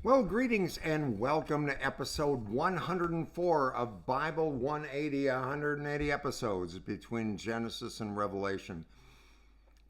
Well, greetings and welcome to episode 104 of Bible 180, 180 episodes between Genesis and Revelation.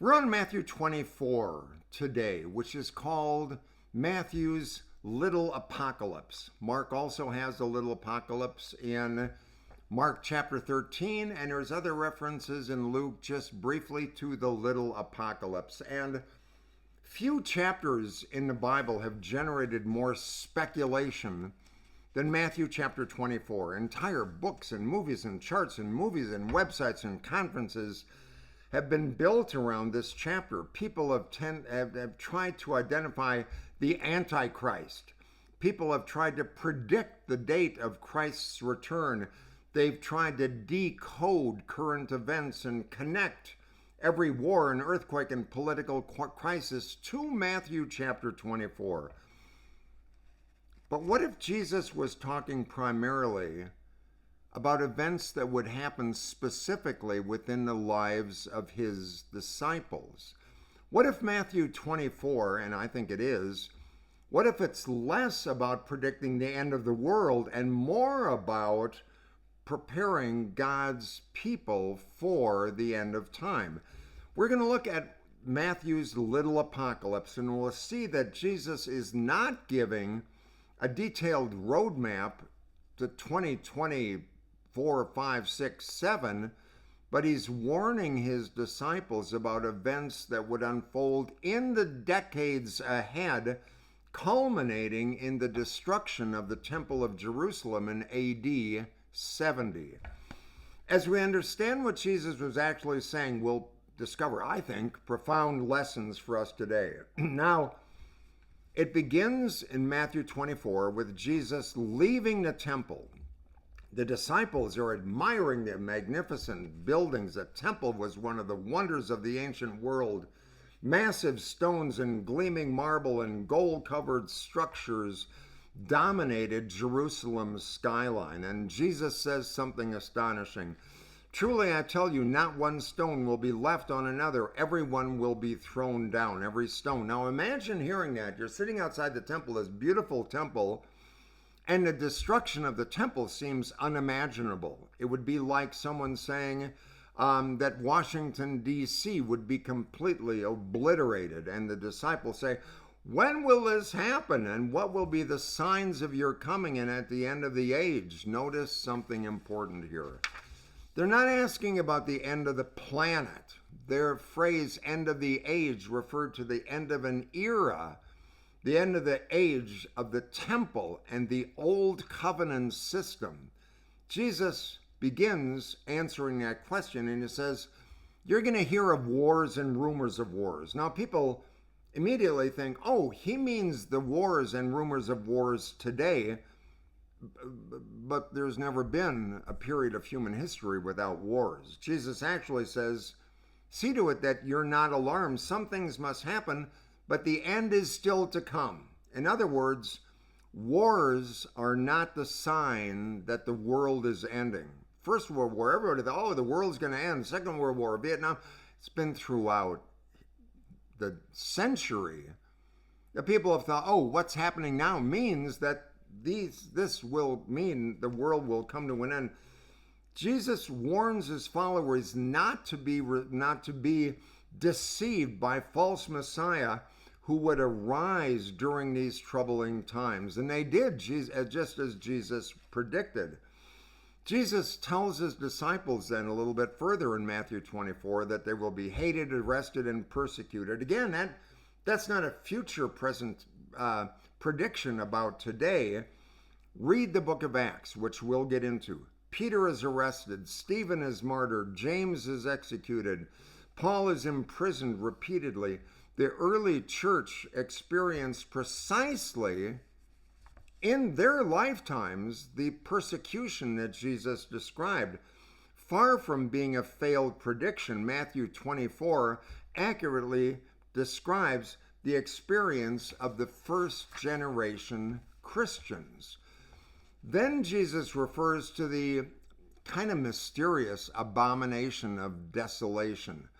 We're on Matthew 24 today, which is called Matthew's Little Apocalypse. Mark also has a little apocalypse in Mark chapter 13, and there's other references in Luke just briefly to the little apocalypse. And few chapters in the Bible have generated more speculation than Matthew chapter 24. Entire books and movies and charts and movies and websites and conferences have been built around this chapter. People have tried to identify the Antichrist. People have tried to predict the date of Christ's return. They've tried to decode current events and connect every war and earthquake and political crisis to Matthew chapter 24. But what if Jesus was talking primarily about events that would happen specifically within the lives of his disciples? What if Matthew 24, and I think it is, what if it's less about predicting the end of the world and more about preparing God's people for the end of time? We're going to look at Matthew's little apocalypse, and we'll see that Jesus is not giving a detailed roadmap to 2024, 5, 6, 7, but he's warning his disciples about events that would unfold in the decades ahead, culminating in the destruction of the Temple of Jerusalem in AD 70. As we understand what Jesus was actually saying, we'll discover, I think, profound lessons for us today. Now, it begins in Matthew 24 with Jesus leaving the temple. The disciples are admiring the magnificent buildings. The temple was one of the wonders of the ancient world. Massive stones and gleaming marble and gold-covered structures dominated Jerusalem's skyline. And Jesus says something astonishing. Truly, I tell you, not one stone will be left on another. Everyone will be thrown down, every stone. Now imagine hearing that. You're sitting outside the temple, this beautiful temple, and the destruction of the temple seems unimaginable. It would be like someone saying that Washington, D.C. would be completely obliterated. And the disciples say, when will this happen? And what will be the signs of your coming and at the end of the age? Notice something important here. They're not asking about the end of the planet. Their phrase, end of the age, referred to the end of an era, the end of the age of the temple and the old covenant system. Jesus begins answering that question, and he says, you're going to hear of wars and rumors of wars. Now, people immediately think, oh, he means the wars and rumors of wars today. But there's never been a period of human history without wars. Jesus actually says, see to it that you're not alarmed. Some things must happen, but the end is still to come. In other words, wars are not the sign that the world is ending. First World War, everybody thought, oh, the world's going to end. Second World War, Vietnam. It's been throughout the century that people have thought, oh, what's happening now means that this will mean the world will come to an end. Jesus warns his followers not to be deceived by false messiah who would arise during these troubling times. And they did, just as Jesus predicted. Jesus tells his disciples then a little bit further in Matthew 24 that they will be hated, arrested, and persecuted. Again, that's not a future present prediction about today. Read the book of Acts, which we'll get into. Peter is arrested, Stephen is martyred, James is executed, Paul is imprisoned repeatedly. The early church experienced precisely in their lifetimes the persecution that Jesus described. Far from being a failed prediction, Matthew 24 accurately describes the experience of the first generation Christians. Then Jesus refers to the kind of mysterious abomination of desolation.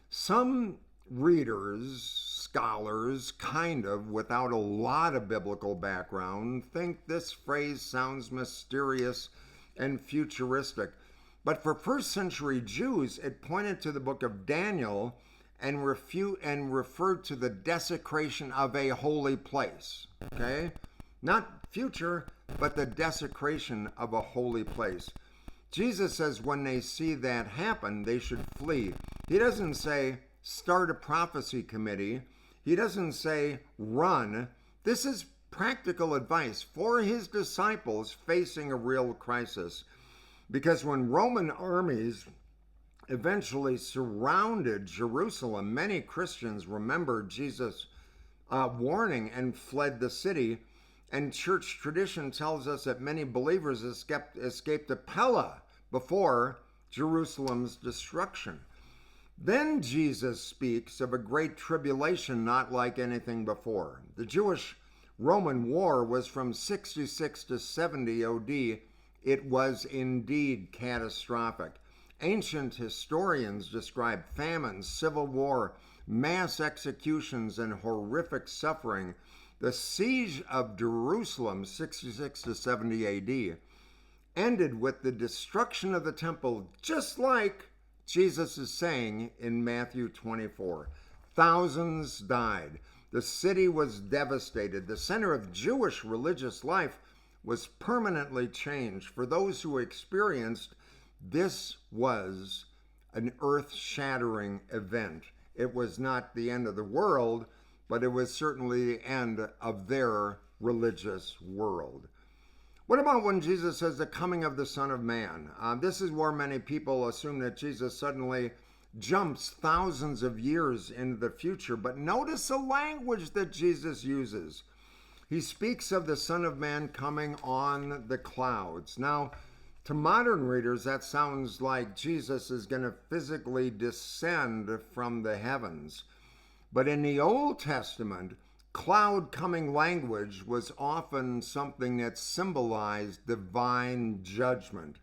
Some readers, scholars, kind of, without a lot of biblical background, think this phrase sounds mysterious and futuristic. But for first century Jews, it pointed to the book of Daniel and referred to the desecration of a holy place. Okay? Not future, but the desecration of a holy place. Jesus says when they see that happen, they should flee. He doesn't say, start a prophecy committee. He doesn't say, run. This is practical advice for his disciples facing a real crisis. Because when Roman armies eventually surrounded Jerusalem, many Christians remembered Jesus' warning and fled the city. And church tradition tells us that many believers escaped to Pella before Jerusalem's destruction. Then Jesus speaks of a great tribulation not like anything before. The Jewish-Roman War was from 66 to 70 OD. It was indeed catastrophic. Ancient historians describe famine, civil war, mass executions, and horrific suffering. The siege of Jerusalem, 66 to 70 AD, ended with the destruction of the temple, just like Jesus is saying in Matthew 24. Thousands died. The city was devastated. The center of Jewish religious life was permanently changed. For those who experienced, this was an earth-shattering event. It was not the end of the world, but it was certainly the end of their religious world. What about when Jesus says the coming of the Son of Man? This is where many people assume that Jesus suddenly jumps thousands of years into the future. But notice the language that Jesus uses. He speaks of the Son of Man coming on the clouds. Now, to modern readers, that sounds like Jesus is going to physically descend from the heavens. But in the Old Testament, cloud-coming language was often something that symbolized divine judgment.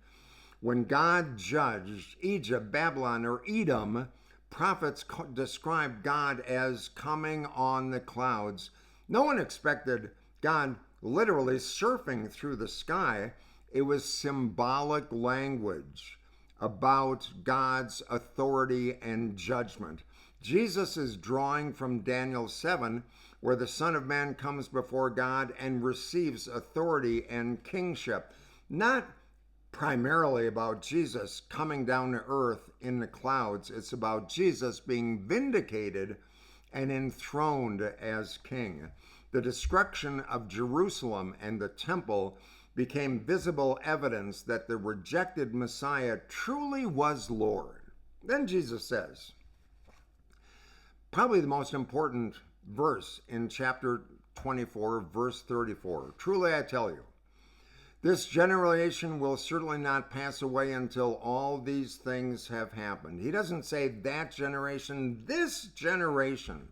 When God judged Egypt, Babylon, or Edom, prophets described God as coming on the clouds. No one expected God literally surfing through the sky. It was symbolic language about God's authority and judgment. Jesus is drawing from Daniel 7, where the Son of Man comes before God and receives authority and kingship. Not primarily about Jesus coming down to earth in the clouds. It's about Jesus being vindicated and enthroned as king. The destruction of Jerusalem and the temple became visible evidence that the rejected Messiah truly was Lord. Then Jesus says, probably the most important verse in chapter 24, verse 34. Truly I tell you, this generation will certainly not pass away until all these things have happened. He doesn't say that generation, this generation.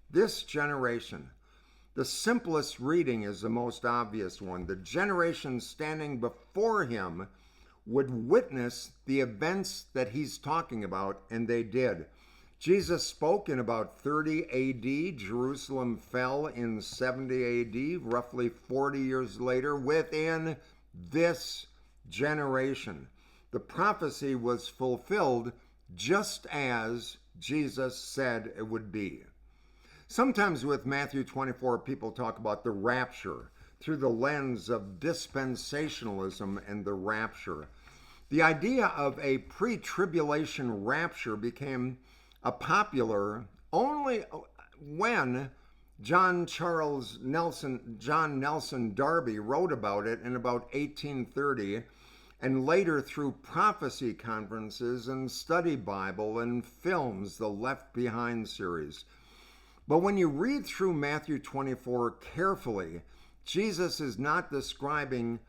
This generation. The simplest reading is the most obvious one. The generation standing before him would witness the events that he's talking about, and they did. Jesus spoke in about 30 AD. Jerusalem fell in 70 AD, roughly 40 years later, within this generation. The prophecy was fulfilled just as Jesus said it would be. Sometimes with Matthew 24, people talk about the rapture through the lens of dispensationalism and the rapture. The idea of a pre-tribulation rapture became popular only when John Nelson Darby wrote about it in about 1830, and later through prophecy conferences and study Bible and films, the Left Behind series. But when you read through Matthew 24 carefully, Jesus is not describing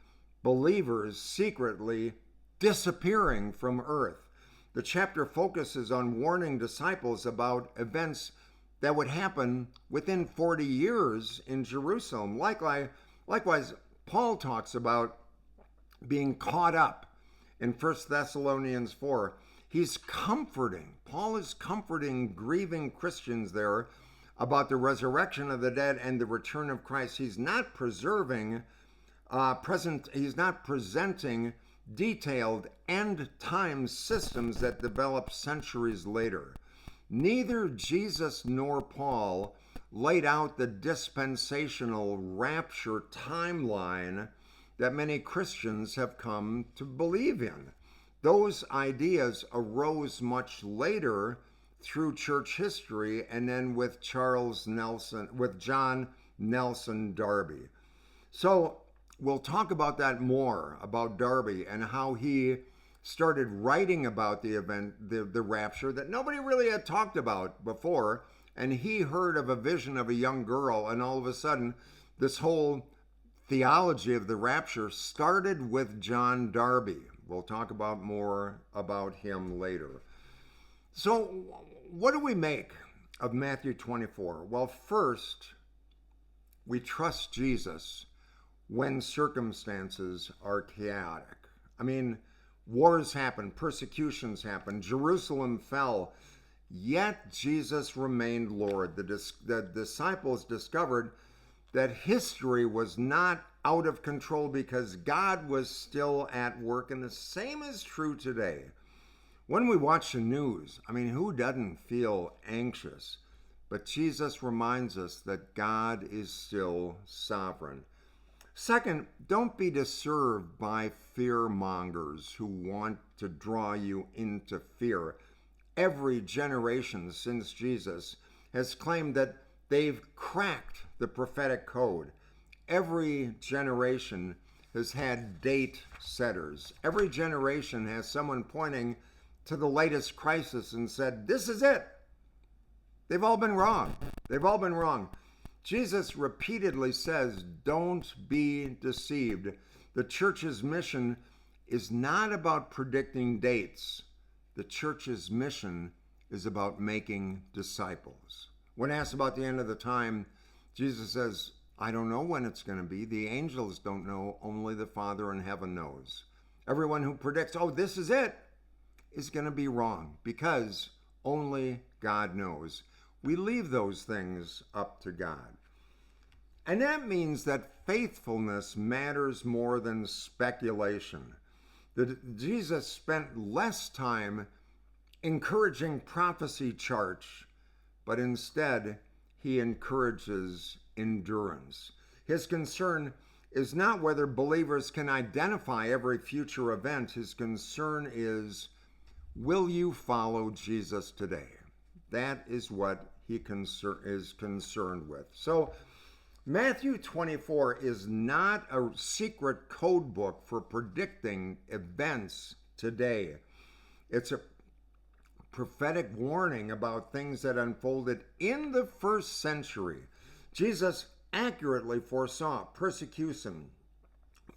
believers secretly disappearing from earth. The chapter focuses on warning disciples about events that would happen within 40 years in Jerusalem. Likewise, Paul talks about being caught up in 1 Thessalonians 4. Paul is comforting grieving Christians there about the resurrection of the dead and the return of Christ. He's not presenting detailed end time systems that developed centuries later. Neither Jesus nor Paul laid out the dispensational rapture timeline that many Christians have come to believe in. Those ideas arose much later through church history, and then with John Nelson Darby. So we'll talk about that more, about Darby and how he started writing about the event, the rapture, that nobody really had talked about before. And he heard of a vision of a young girl, and all of a sudden, this whole theology of the rapture started with John Darby. We'll talk about more about him later. So, what do we make of Matthew 24? Well, first, we trust Jesus when circumstances are chaotic. I mean, wars happen, persecutions happen, Jerusalem fell, yet Jesus remained Lord. The disciples discovered that history was not out of control because God was still at work, and the same is true today. When we watch the news, I mean, who doesn't feel anxious? But Jesus reminds us that God is still sovereign. Second, don't be disturbed by fear mongers who want to draw you into fear. Every generation since Jesus has claimed that they've cracked the prophetic code. Every generation has had date setters. Every generation has someone pointing to the latest crisis and said, this is it. They've all been wrong. They've all been wrong. Jesus repeatedly says, don't be deceived. The church's mission is not about predicting dates. The church's mission is about making disciples. When asked about the end of the time, Jesus says, I don't know when it's going to be. The angels don't know. Only the Father in heaven knows. Everyone who predicts, oh, this is it, is going to be wrong because only God knows. We leave those things up to God. And that means that faithfulness matters more than speculation. That Jesus spent less time encouraging prophecy charts, but instead he encourages endurance. His concern is not whether believers can identify every future event. His concern is, will you follow Jesus today? That is what he is concerned with. So Matthew 24 is not a secret code book for predicting events today. It's a prophetic warning about things that unfolded in the first century. Jesus accurately foresaw persecution,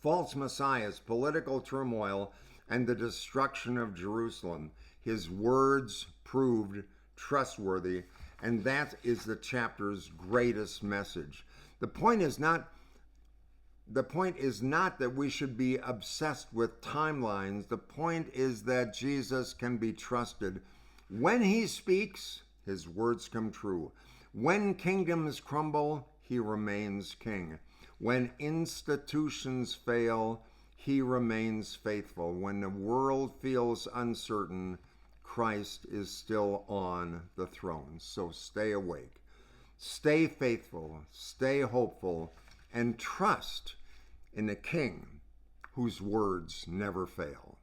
false messiahs, political turmoil, and the destruction of Jerusalem. His words proved trustworthy, and that is the chapter's greatest message. The point is not that we should be obsessed with timelines. The point is that Jesus can be trusted. When he speaks, his words come true. When kingdoms crumble, he remains king. When institutions fail, he remains faithful. When the world feels uncertain, Christ is still on the throne. So stay awake. Stay faithful, stay hopeful, and trust in the King whose words never fail.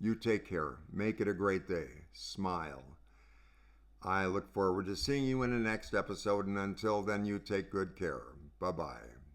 You take care. Make it a great day. Smile. I look forward to seeing you in the next episode, and until then, you take good care. Bye-bye.